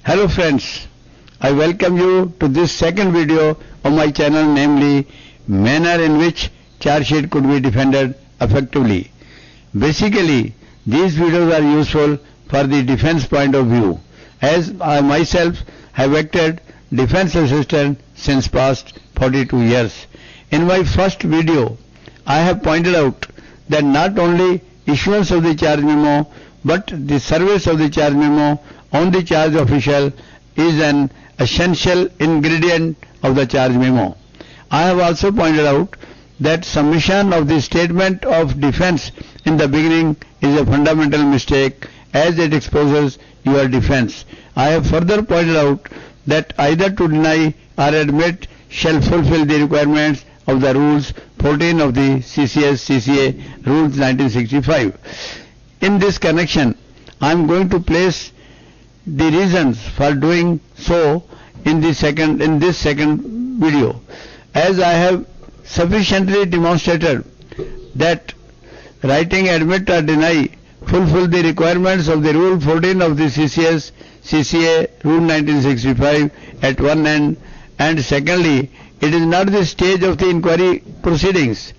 Hello friends, I welcome you to this second video of my channel, namely manner in which charge sheet could be defended effectively. Basically, these videos are useful for the defense point of view, as I myself have acted defense assistant since past 42 years. In my first video, I have pointed out that not only issuance of the charge memo but the service of the charge memo on the charge official is an essential ingredient of the charge memo. I have also pointed out that submission of the statement of defense in the beginning is a fundamental mistake as it exposes your defense. I have further pointed out that either to deny or admit shall fulfill the requirements of the rules 14 of the CCA rules 1965. In this connection, I am going to place the reasons for doing so in this second video. As I have sufficiently demonstrated that writing admit or deny fulfill the requirements of the rule 14 of the CCA rule 1965 at one end, and secondly, it is not the stage of the inquiry proceedings.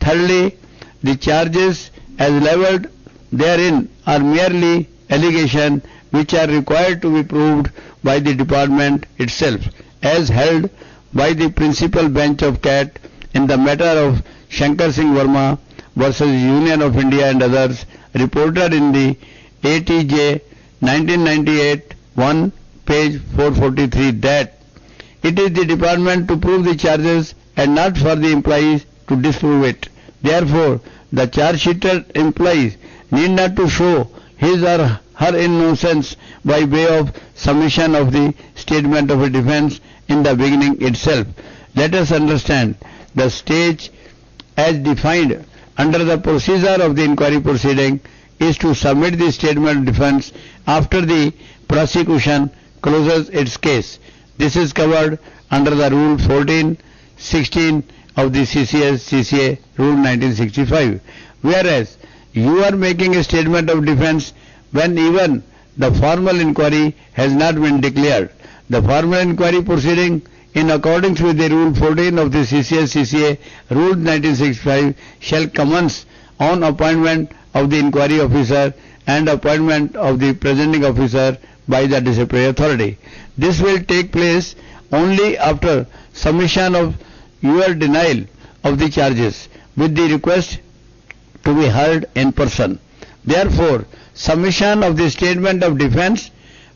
Thirdly, the charges as levelled therein are merely allegation which are required to be proved by the department itself, as held by the principal bench of CAT in the matter of Shankar Singh Verma versus Union of India and others, reported in the ATJ 1998-1, page 443, that it is the department to prove the charges and not for the employees to disprove it. Therefore, the charge sheeted employees need not to show his or her innocence by way of submission of the statement of a defense in the beginning itself. Let us understand the stage as defined under the procedure of the inquiry proceeding is to submit the statement of defense after the prosecution closes its case. This is covered under the rule 14-16 of the CCA rule 1965. Whereas you are making a statement of defense when even the formal inquiry has not been declared. The formal inquiry proceeding in accordance with the rule 14 of the CCA rule 1965 shall commence on appointment of the inquiry officer and appointment of the presenting officer by the disciplinary authority. This will take place only after submission of your denial of the charges with the request to be heard in person. Therefore, submission of the statement of defense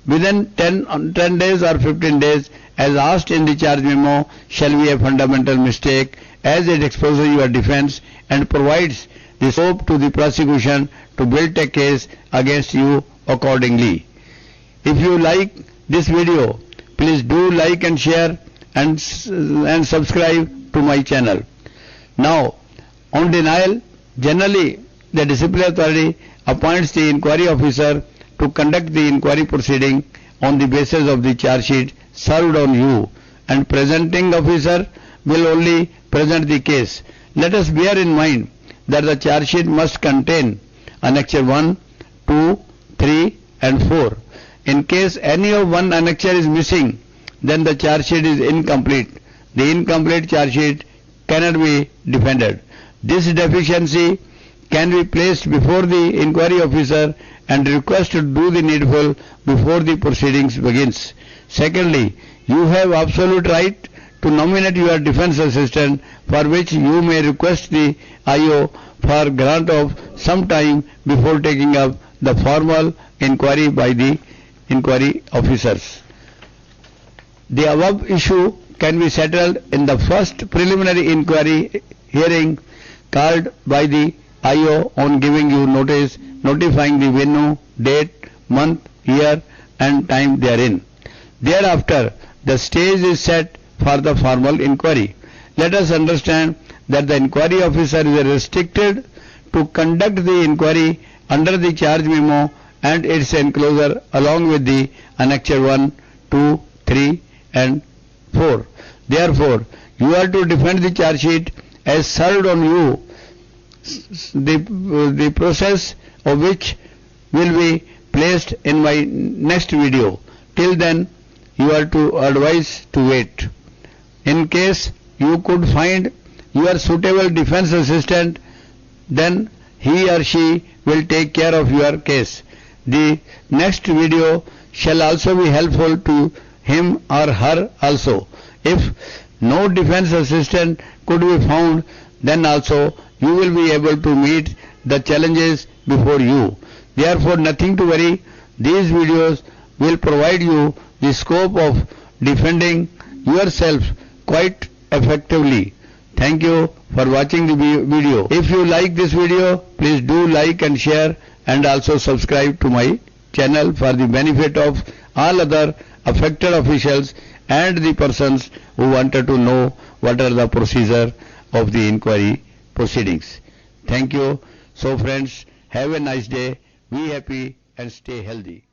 within 10 days or 15 days as asked in the charge memo shall be a fundamental mistake, as it exposes your defense and provides the scope to the prosecution to build a case against you accordingly. If you like this video, please do like and share and subscribe to my channel. Now, on denial, generally the disciplinary authority appoints the inquiry officer to conduct the inquiry proceeding on the basis of the charge sheet served on you, and presenting officer will only present the case. Let us bear in mind that the charge sheet must contain annexure 1, 2, 3 and 4. In case any of one annexure is missing, then the charge sheet is incomplete. The incomplete charge sheet cannot be defended. This deficiency can be placed before the inquiry officer and request to do the needful before the proceedings begins. Secondly, you have absolute right to nominate your defense assistant, for which you may request the IO for grant of some time before taking up the formal inquiry by the inquiry officers. The above issue can be settled in the first preliminary inquiry hearing called by the IO on giving you notice, notifying the venue, date, month, year and time therein. Thereafter, the stage is set for the formal inquiry. Let us understand that the inquiry officer is restricted to conduct the inquiry under the charge memo and its enclosure along with the annexure 1, 2, 3 and 4. Therefore, you are to defend the charge sheet as served on you, the process of which will be placed in my next video. Till then, you are to advise to wait. In case you could find your suitable defense assistant, then he or she will take care of your case. The next video shall also be helpful to him or her also. If no defense assistant could be found, then also you will be able to meet the challenges before you. Therefore, nothing to worry. These videos will provide you the scope of defending yourself quite effectively. Thank you for watching the video. If you like this video, please do like and share, and also subscribe to my channel for the benefit of all other affected officials and the persons who wanted to know what are the procedure of the inquiry proceedings. Thank you. So friends, have a nice day, be happy and stay healthy.